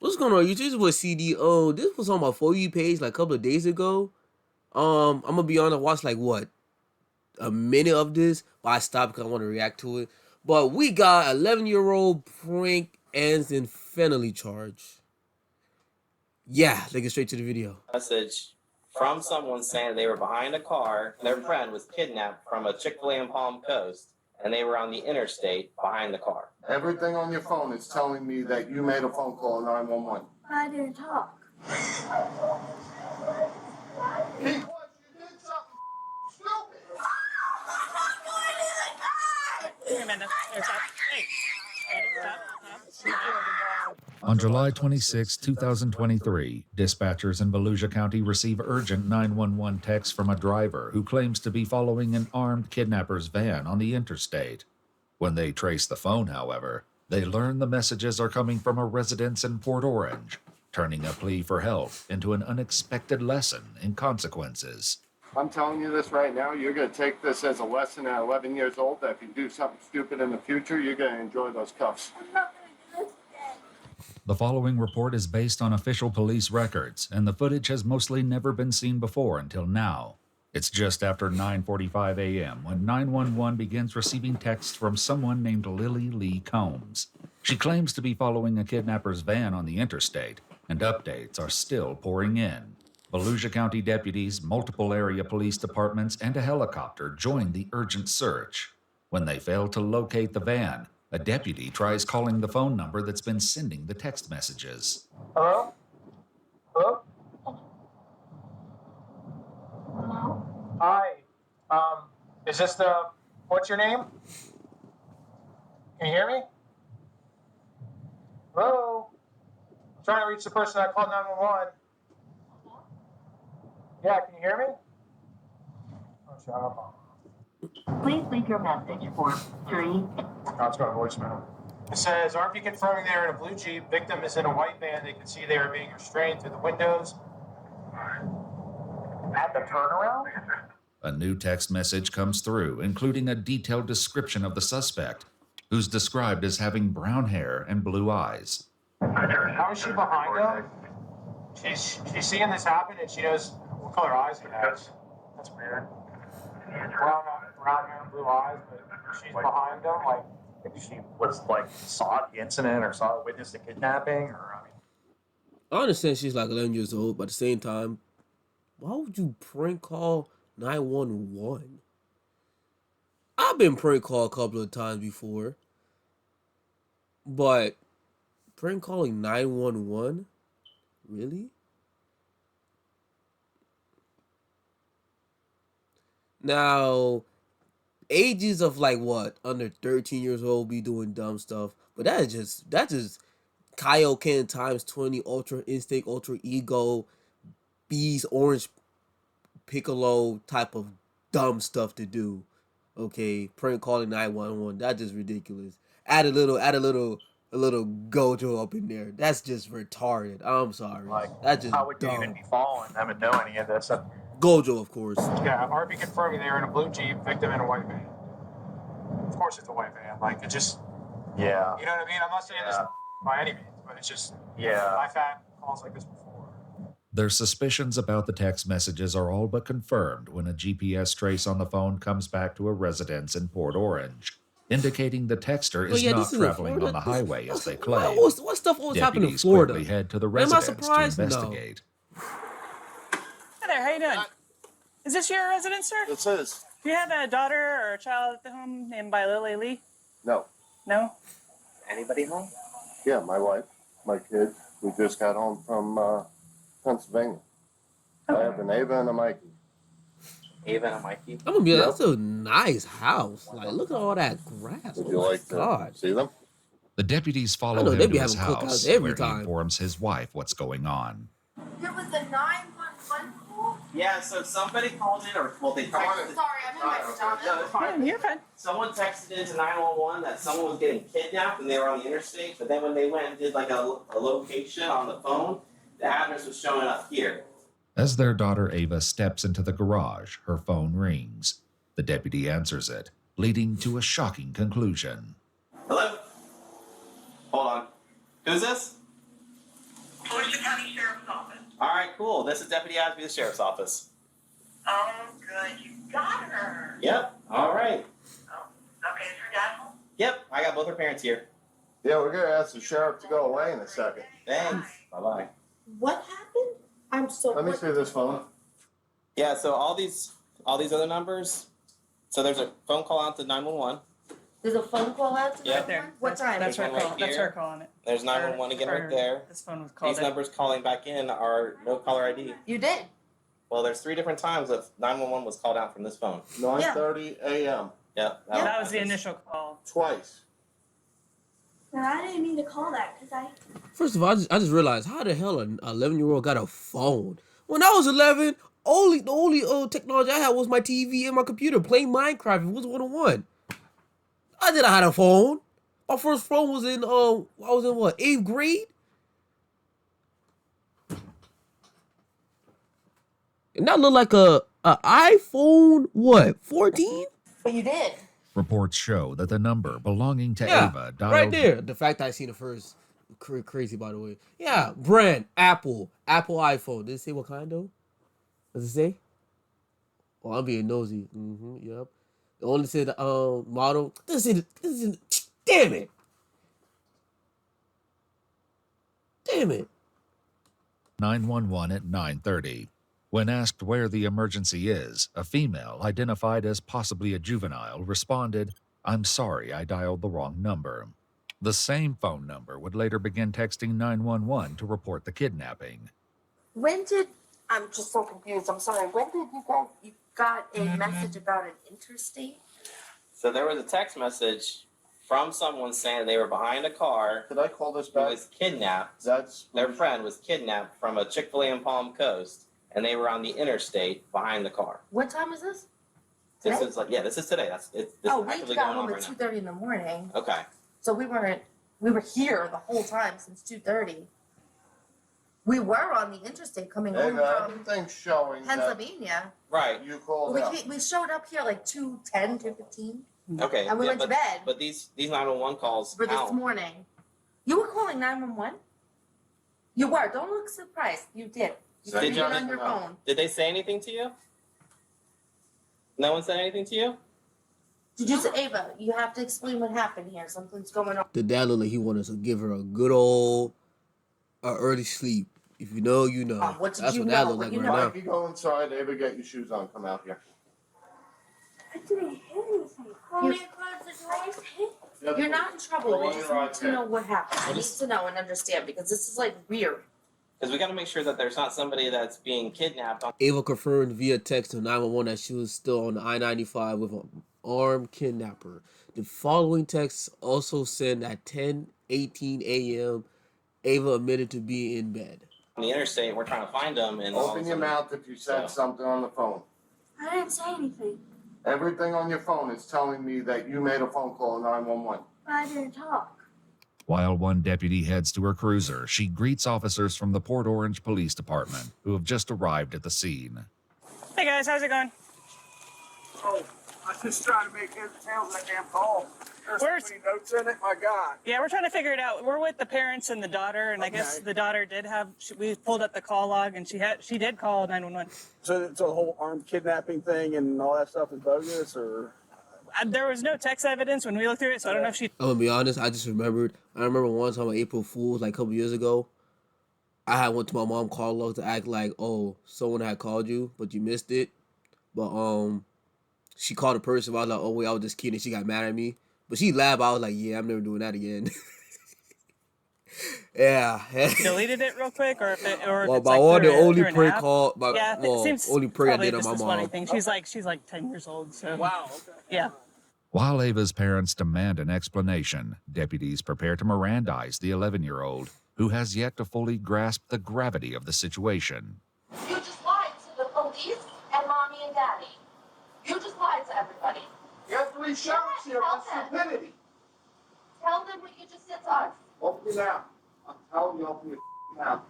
What's going on, YouTube? This was CD. This was on my For You page like a couple of days ago. I'm gonna be honest, I watched like what, a minute of this, but I stopped because I want to react to it. But we got 11-year-old prank ends in felony charge. Yeah, let's get straight to the video. Message from someone saying they were behind a car. Their friend was kidnapped from a Chick-fil-A in Palm Coast, and they were on the interstate behind the car. Everything on your phone is telling me that you made a phone call 911. I didn't talk. He was. You did something stupid. Wait a minute. There's that. Hey. On July 26, 2023, dispatchers in Volusia County receive urgent 911 text from a driver who claims to be following an armed kidnapper's van on the interstate. When they trace the phone, however, they learn the messages are coming from a residence in Port Orange, turning a plea for help into an unexpected lesson in consequences. I'm telling you this right now. You're going to take this as a lesson at 11 years old that if you do something stupid in the future, you're going to enjoy those cuffs. I'm not going to do this again. The following report is based on official police records, and the footage has mostly never been seen before until now. It's just after 9:45 a.m. when 911 begins receiving texts from someone named Lily Lee Combs. She claims to be following a kidnapper's van on the interstate, and updates are still pouring in. Volusia County deputies, multiple area police departments, and a helicopter join the urgent search. When they fail to locate the van, a deputy tries calling the phone number that's been sending the text messages. Hello? Hello? Hello? Hi. Is this what's your name? Can you hear me? Hello? I'm trying to reach the person that called 911. Yeah, can you hear me? Oh, shut up. Please leave your message for 3. No, it's going to voicemail. It says, RP confirming they are in a blue Jeep. Victim is in a white van. They can see they are being restrained through the windows. At the turnaround? A new text message comes through, including a detailed description of the suspect, who's described as having brown hair and blue eyes. How is she behind them? She's seeing this happen and she knows what color eyes he has. That's weird. Brown hair and blue eyes, but she's behind them. Like, Maybe she was saw the incident or witnessed the kidnapping, or I understand she's like 11 years old, but at the same time, why would you prank call 911? I've been prank called a couple of times before, but prank calling 911? Really? Now, ages of like what, under 13 years old be doing dumb stuff, but that's just Kaioken times 20, Ultra Instinct, Ultra Ego, Bees, Orange Piccolo type of dumb stuff to do. Okay, prank calling 911, that's just ridiculous. Add a little Gojo up in there. That's just retarded. I'm sorry. That's just how would you dumb. even be following them and know any of this? Gojo, of course. yeah, RP confirming they are in a blue Jeep. Victim in a white van. Of course it's a white van. Like, it just, Yeah. you know what I mean? I'm not saying this by any means, but it's just, Yeah. I've had calls like this before. Their suspicions about the text messages are all but confirmed when a GPS trace on the phone comes back to a residence in Port Orange, indicating the texter is yeah, not this is in traveling Florida. on the highway as they claim. What stuff always happen in Deputies Florida? quickly head to the Am I residence to surprised? No. investigate. Hi there. How you doing? Is this your residence, sir? This is. Do you have a daughter or a child at the home named by Lily Lee? No. No? Anybody home? Yeah, my wife, my kids. We just got home from Pennsylvania. I have an Ava and a Mikey. Ava and Mikey. I'm gonna be honest, that's a nice house. Like, look at all that grass. Would Oh you my like God. to see them? The deputies I follow know him they to be his having cookouts house, every where he time. informs his wife what's going on. There was a 911 call? Yeah, so somebody called in, or well, they Come on texted. in. Sorry, I'm in my No, pajamas. it's fine. You're fine. Someone texted into 911 that someone was getting kidnapped and they were on the interstate, but then when they went and did like a location on the phone, the address was showing up here. As their daughter Ava steps into the garage, her phone rings. The deputy answers it, leading to a shocking conclusion. Hello? Hold on. Who's this? Volusia County Sheriff's Office. All right, cool. This is Deputy Asby, the Sheriff's Office. Oh, good. You got her. Yep. All right. Oh, okay. Is her dad home? Yep. I got both her parents here. Yeah, we're gonna ask the sheriff to go away in a second. Thanks. Bye-bye. What happened? I'm so. Let me see this phone. Yeah, so all these other numbers. So there's a phone call out to 911. There's a phone call out to Yeah. that one? What time? That's her There's one call. right That's here. her calling it. There's 911 again right there. This phone was called. These numbers calling back in are no caller ID. You did. Well, there's 3 different times that 911 was called out from this phone. 9:30 a.m. Yep. That was the initial call. Twice. No, I didn't mean to call that because I. First of all, I just realized how the hell an 11-year-old got a phone. When I was 11, the only technology I had was my TV and my computer playing Minecraft. It was 101. I didn't have a phone. My first phone was in I was in what, 8th grade? And that looked like a iPhone, what, 14? But you did. Reports show that the number belonging to Yeah, Ava dialed right there. The fact I seen it first, crazy by the way. Yeah, brand, Apple iPhone. Did it say what kind though? Does it say? Oh, I'm being nosy. Yep. It only said the model. This is damn it. Damn it. 911 at 9:30. When asked where the emergency is, a female identified as possibly a juvenile responded, "I'm sorry, I dialed the wrong number." The same phone number would later begin texting 911 to report the kidnapping. When did. I'm just so confused. I'm sorry. When did you got a message about an interstate? So there was a text message from someone saying they were behind a car. Could I call this Who back? was kidnapped. That's Their friend was kidnapped from a Chick-fil-A in Palm Coast, and they were on the interstate behind the car. What time is this? This Today? is like, yeah, this is today. This Oh, is we actively got going on home at right now. 2:30 in the morning. Okay. So we were here the whole time since 2:30. We were on the interstate coming home from everything's showing that Pennsylvania. Right. you called out. We showed up here like 2:10, 2:15, Okay. and we yeah, went to but, bed But these 911 calls for this out. morning. You were calling 911? You were. Don't look surprised. You did. You So did you it on didn't your know. phone. Did they say anything to you? No one said anything to you? Did you say, Ava, you have to explain what happened here. Something's going on. The dad looked like he wanted to give her a good old early sleep. If you know, you know. What did That's you what that know? look What like you right know? now. Mikey, go inside. Ava, get your shoes on. Come out here. I didn't hit anything. Want me to close the door? You're not in trouble. Go We on just your need right to there. know what happened. I need to know and understand because this is like weird. Because we got to make sure that there's not somebody that's being kidnapped. Ava confirmed via text to 911 that she was still on the I-95 with an armed kidnapper. The following text also sent at 10:18 a.m. Ava admitted to being in bed. On the interstate, we're trying to find them, and all of a Open your sudden- mouth if you said something on the phone. I didn't say anything. Everything on your phone is telling me that you made a phone call to 911. I didn't talk. While one deputy heads to her cruiser, she greets officers from the Port Orange Police Department who have just arrived at the scene. Hey guys, how's it going? Oh, I was just trying to make heads or tails of that damn call. There's Where's- so many notes in it, my God. Yeah, we're trying to figure it out. We're with the parents and the daughter, and I guess Okay. the daughter did have. We pulled up the call log, and she did call 911. So the whole armed kidnapping thing and all that stuff is bogus, or? There was no text evidence when we looked through it, so I don't know if she. I'm gonna be honest, I just remembered. I remember one time on April Fool's, like a couple years ago, I had went to my mom call log to act like, oh, someone had called you, but you missed it. But she called a person. But I was like, oh wait, I was just kidding. She got mad at me, but she laughed. I was like, yeah, I'm never doing that again. Yeah. deleted it real quick, or if it, or Well, if it's my like one, the through only an prank app. call, Yeah, it well, seems only prank I probably did on just my this funny mom. thing. She's like 10 years old, so Wow, okay. yeah. While Ava's parents demand an explanation, deputies prepare to Mirandize the 11-year-old, who has yet to fully grasp the gravity of the situation. You just lied to the police and mommy and daddy. You just lied to everybody. You have 3 sheriffs here. That's stupidity. Tell them what you just said to us. Open your mouth. I'm telling you, open your mouth.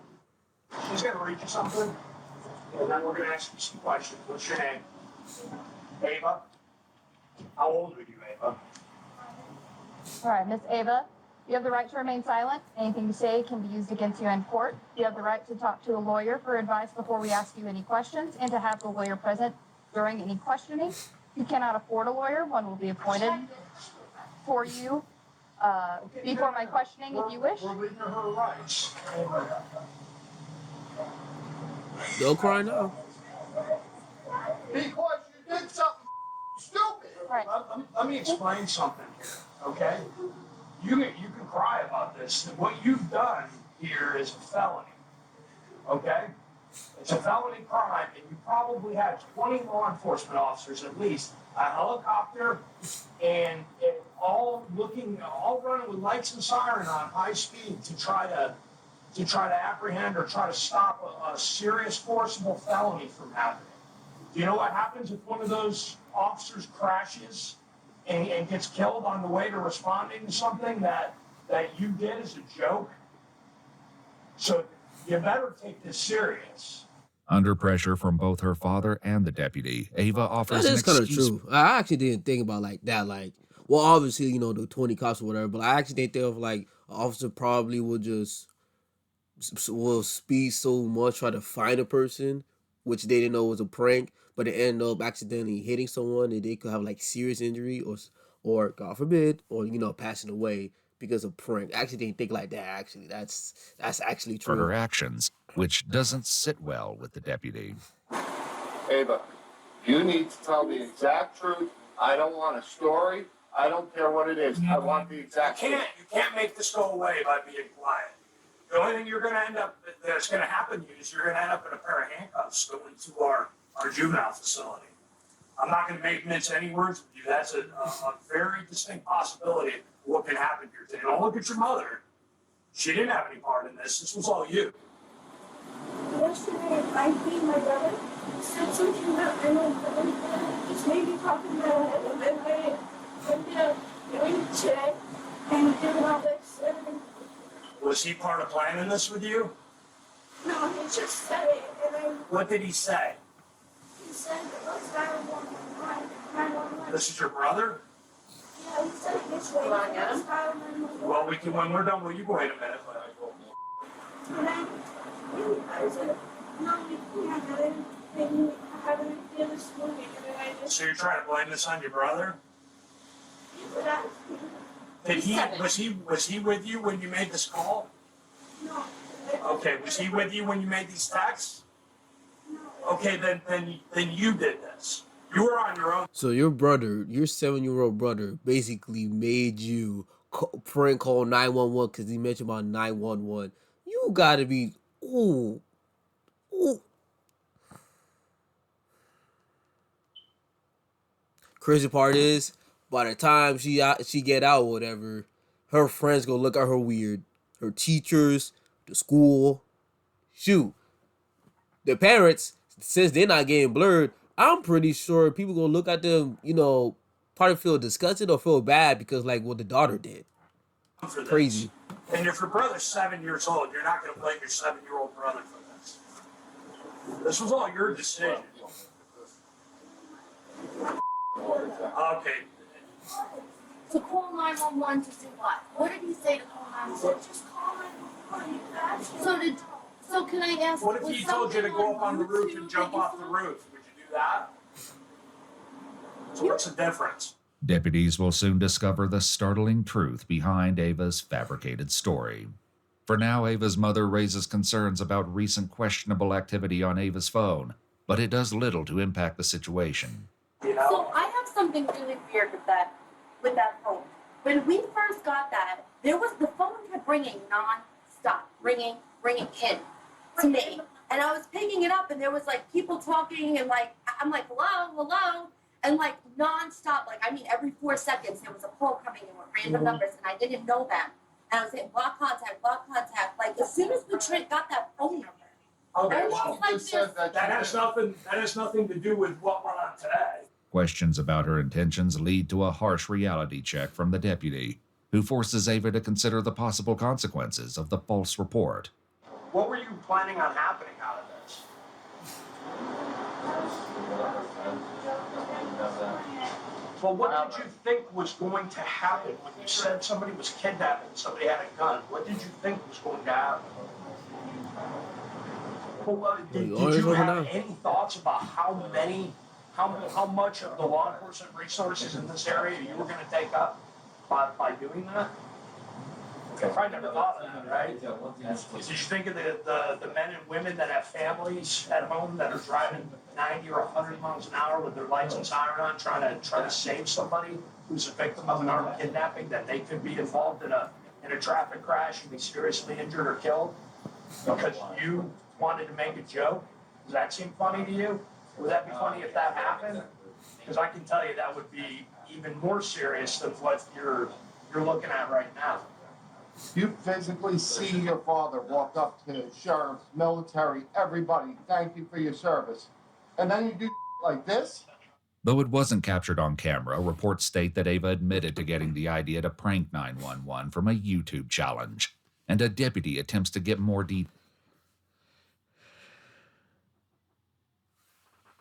She's gonna read you something, and then we're gonna ask you some questions. What's your name? Ava? How old are you, Ava? All right, Miss Ava, You have the right to remain silent. Anything you say can be used against you in court. You have the right to talk to a lawyer for advice before we ask you any questions and to have the lawyer present during any questioning. If you cannot afford a lawyer, one will be appointed for you before my questioning if you wish. We're reading her rights. Don't cry now. Because you did something stupid. Right. Let me explain something, okay? You can cry about this. What you've done here is a felony, okay? It's a felony crime, and you probably had 20 law enforcement officers at least, a helicopter, and all running with lights and siren on high speed to try to apprehend or try to stop a serious forcible felony from happening. Do you know what happens if one of those officers crashes and gets killed on the way to responding to something that you did as a joke? So you better take this serious. Under pressure from both her father and the deputy, Ava offers That an is kind of excuse. true. I actually didn't think about like that. Like, well, obviously, you know, the 20 cops or whatever, but I actually didn't think of like an officer probably would just will speed so much, try to find a person, which they didn't know was a prank, but it ended up accidentally hitting someone, and they could have like serious injury or God forbid, or you know, passing away because of prank. I actually didn't think like that. Actually, that's actually For her true. actions, which doesn't sit well with the deputy. Ava, you need to tell the exact truth. I don't want a story. I don't care what it is. I want the exact truth. You can't make this go away by being quiet. The only thing that's gonna happen to you is you're gonna end up in a pair of handcuffs going to our juvenile facility. I'm not gonna mince any words with you. That's a very distinct possibility of what can happen here today. Don't look at your mother. She didn't have any part in this. This was all you. Yesterday, I beat my brother. He said something about my brother. He's maybe talking about it. And then I ended up going to check and doing all this. And Was he part of planning this with you? no, he just said it. And What did he say? he said, let's 911. This is your brother? Yeah, he said it this way. Let's 911. Well, when we're done, will you wait a minute? And I said, no, you can't. And I had an idea this morning. And then I just So you're trying to blame this on your brother? put that. Was he with you when you made this call? No. Okay, was he with you when you made these texts? Okay, then you did this. You were on your own. So your brother, your 7-year-old brother, basically made you prank call 911 because he mentioned about 911. You gotta be ooh. Crazy part is, by the time she get out or whatever, her friends gonna look at her weird. Her teachers, the school, shoot, the parents, since they're not getting blurred, I'm pretty sure people gonna look at them, you know, probably feel disgusted or feel bad because like what the daughter did. For this. Crazy. And if your brother's 7 years old, you're not going to blame your 7-year-old brother for this. This was all your decision. Okay. To call 911 to do what? What did he say to call 911? Just call 911. So can I ask? What if he told you to go up on the roof and jump off the roof? Would you do that? So what's the difference? Deputies will soon discover the startling truth behind Ava's fabricated story. For now, Ava's mother raises concerns about recent questionable activity on Ava's phone, but it does little to impact the situation. You know? So I have something really weird with that phone. When we first got that, the phone kept ringing non-stop, ringing in to me. And I was picking it up and there was like people talking and like, I'm like, hello. And like non-stop, like I mean every 4 seconds there was a call coming in with random numbers and I didn't know them. And I was saying block contact. Like as soon as we got that phone number. Okay, And well, it's like this. that has nothing to do with what went on today. Questions about her intentions lead to a harsh reality check from the deputy, who forces Ava to consider the possible consequences of the false report. What were you planning on happening out of this? Well, what did you think was going to happen when you said somebody was kidnapped and somebody had a gun? What did you think was going to happen? Well, did you have any thoughts about how much of the law enforcement resources in this area you were going to take up by doing that? I probably never thought of that, right? Did you think of the men and women that have families at home that are driving 90 or 100 miles an hour with their lights and siren on, trying to save somebody who's a victim of an armed kidnapping, that they could be involved in a traffic crash and be seriously injured or killed because you wanted to make a joke? Does that seem funny to you? Would that be funny if that happened? Because I can tell you that would be even more serious than what you're looking at right now. You physically see your father walk up to sheriffs, military, everybody, thank you for your service. And then you do like this? Though it wasn't captured on camera, reports state that Ava admitted to getting the idea to prank 911 from a YouTube challenge, and a deputy attempts to get more details.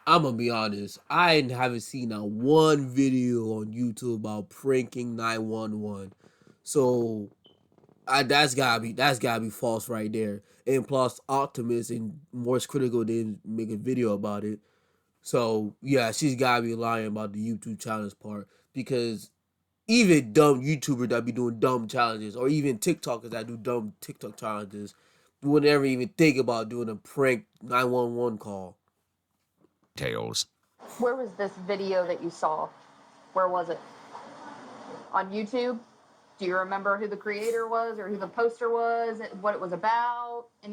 I'm gonna be honest. I haven't seen not one video on YouTube about pranking 911. So that's gotta be false right there. And plus, Optimus and Morse Critical didn't make a video about it. So yeah, she's gotta be lying about the YouTube challenge part, because even dumb YouTubers that be doing dumb challenges, or even TikTokers that do dumb TikTok challenges, would never even think about doing a prank 911 call. Where was this video that you saw? Where was it? On YouTube? Do you remember who the creator was or who the poster was, what it was about? What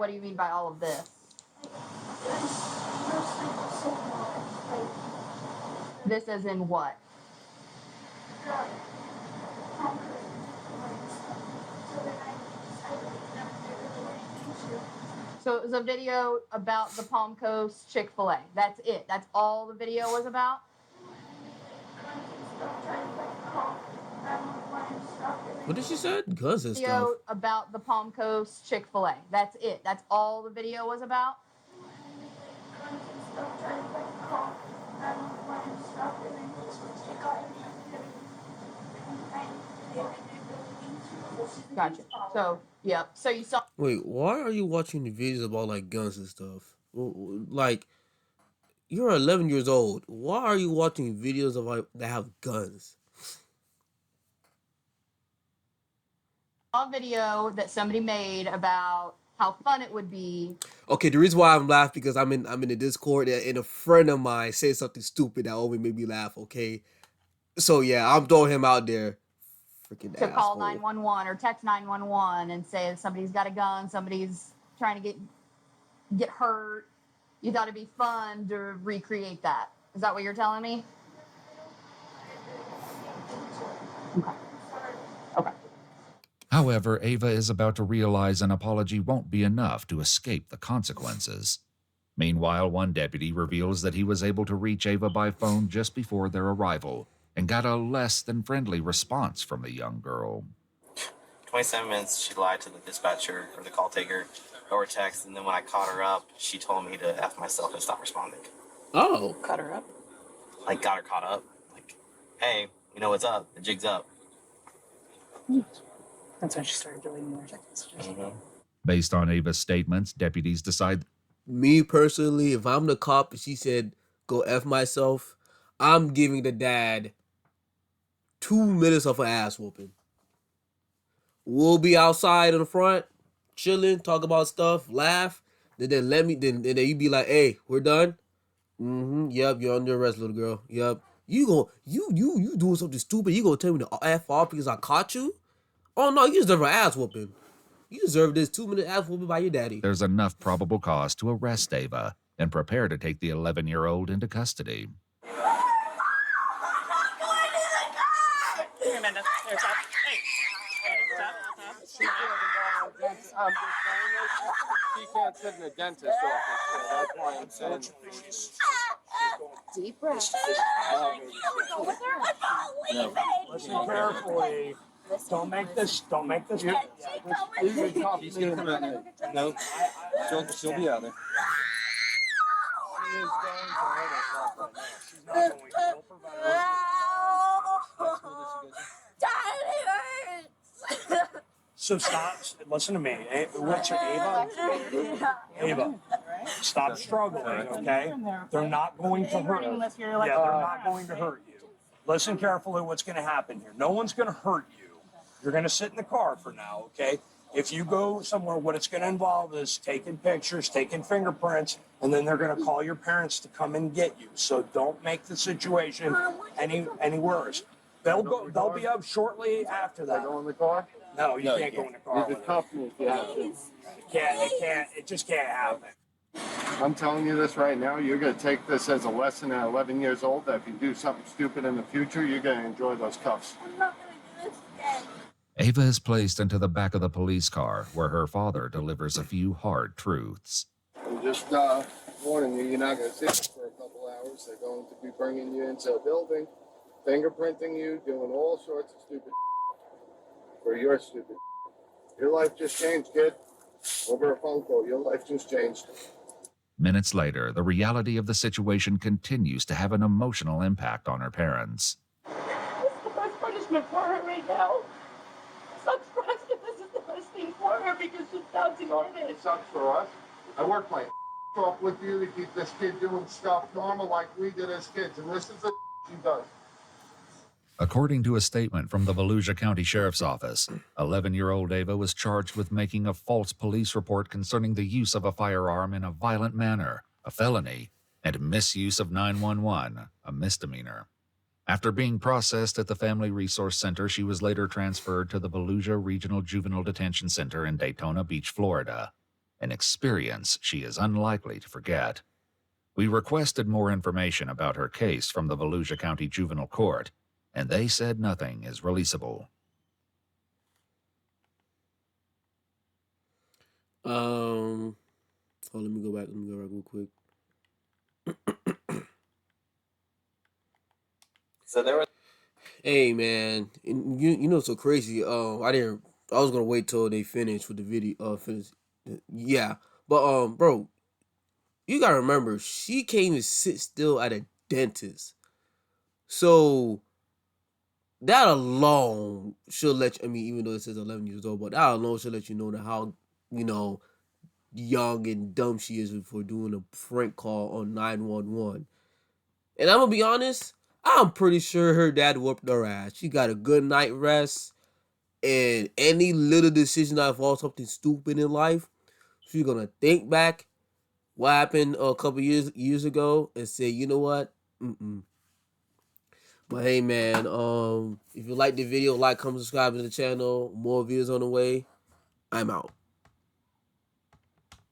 do you mean by all of this? This as in what? So it was a video about the Palm Coast Chick-fil-A. That's it. That's all the video was about? What did she say? Guns and Video stuff. about the Palm Coast Chick-fil-A. That's it. That's all the video was about? Gotcha. So, yeah. So you saw. Wait, why are you watching the videos about like guns and stuff? Like, you're 11 years old. Why are you watching videos of like that have guns? A video that somebody made about how fun it would be. Okay, the reason why I'm laughing because I'm in the Discord and a friend of mine said something stupid that only made me laugh. Okay, so yeah, I'm throwing him out there. Freaking to asshole. Call 911 or text 911 and say somebody's got a gun, somebody's trying to get hurt. You thought it'd be fun to recreate that. Is that what you're telling me? Okay. Okay. However, Ava is about to realize an apology won't be enough to escape the consequences. Meanwhile, one deputy reveals that he was able to reach Ava by phone just before their arrival and got a less than friendly response from the young girl. 27 minutes, she lied to the dispatcher or the call taker over text, and then when I caught her up, she told me to F myself and stop responding. Oh. Cut her up? Like, got her caught up. Like, hey, you know what's up? The jig's up. That's when she started deleting more text messages. Mm-hmm. Based on Ava's statements, deputies decide. Me personally, if I'm the cop and she said, go F myself, I'm giving the dad 2 minutes of an ass whooping. We'll be outside in the front, chilling, talk about stuff, laugh. Then you be like, hey, we're done. Yep, you're under arrest, little girl. Yep. You doing something stupid. You gonna tell me to F off because I caught you? Oh no, you deserve an ass whooping. You deserve this 2-minute ass whooping by your daddy. There's enough probable cause to arrest Ava and prepare to take the 11-year-old into custody. Here, Amanda. Here, stop. Hey. Stop. She can't sit in a dentist's office, so that's why I'm saying. Deep breath. Listen carefully. Don't make this. She's gonna come out there. No, she'll be out there. She is going to hurt us. She's not going to. We'll provide her. So stop. Listen to me. What's your Ava? Ava, stop struggling, okay? They're not going to hurt you. Yeah, they're not going to hurt you. Listen carefully what's going to happen here. No one's going to hurt you. You're going to sit in the car for now, okay? If you go somewhere, what it's going to involve is taking pictures, taking fingerprints, and then they're going to call your parents to come and get you. So don't make the situation any worse. They'll be up shortly after that. Go in the car? No, you can't go in the car. You just cuff me if you have to. It just can't happen. I'm telling you this right now. You're going to take this as a lesson at 11 years old that if you do something stupid in the future, you're going to enjoy those cuffs. I'm not gonna do this again. Ava is placed into the back of the police car where her father delivers a few hard truths. I'm just warning you, you're not going to sit for a couple hours. They're going to be bringing you into a building, fingerprinting you, doing all sorts of stupid for your stupid. Your life just changed, kid. Over a phone call, your life just changed. Minutes later, the reality of the situation continues to have an emotional impact on her parents. This is the best punishment for her right now. Sucks for us if this is the best thing for her because she's bouncing on it. It sucks for us. I work my off with you to keep this kid doing stuff normal like we did as kids, and this is the she does. According to a statement from the Volusia County Sheriff's Office, 11-year-old Ava was charged with making a false police report concerning the use of a firearm in a violent manner, a felony, and misuse of 911, a misdemeanor. After being processed at the Family Resource Center, she was later transferred to the Volusia Regional Juvenile Detention Center in Daytona Beach, Florida, an experience she is unlikely to forget. We requested more information about her case from the Volusia County Juvenile Court, and they said nothing is releasable. Let me go back real quick. So there was. Hey man, and you know what's so crazy? I was gonna wait till they finish with the video. Yeah, but bro, you gotta remember she came to sit still at a dentist, so that alone should let you. I mean, even though it says 11 years old, but that alone should let you know that how you know young and dumb she is for doing a prank call on 911. And I'm gonna be honest, I'm pretty sure her dad whooped her ass. She got a good night rest, and any little decision that involves something stupid in life, she's gonna think back what happened a couple years ago and say, you know what? Mm-mm. But hey, man, if you like the video, like, comment, subscribe to the channel. More videos on the way. I'm out.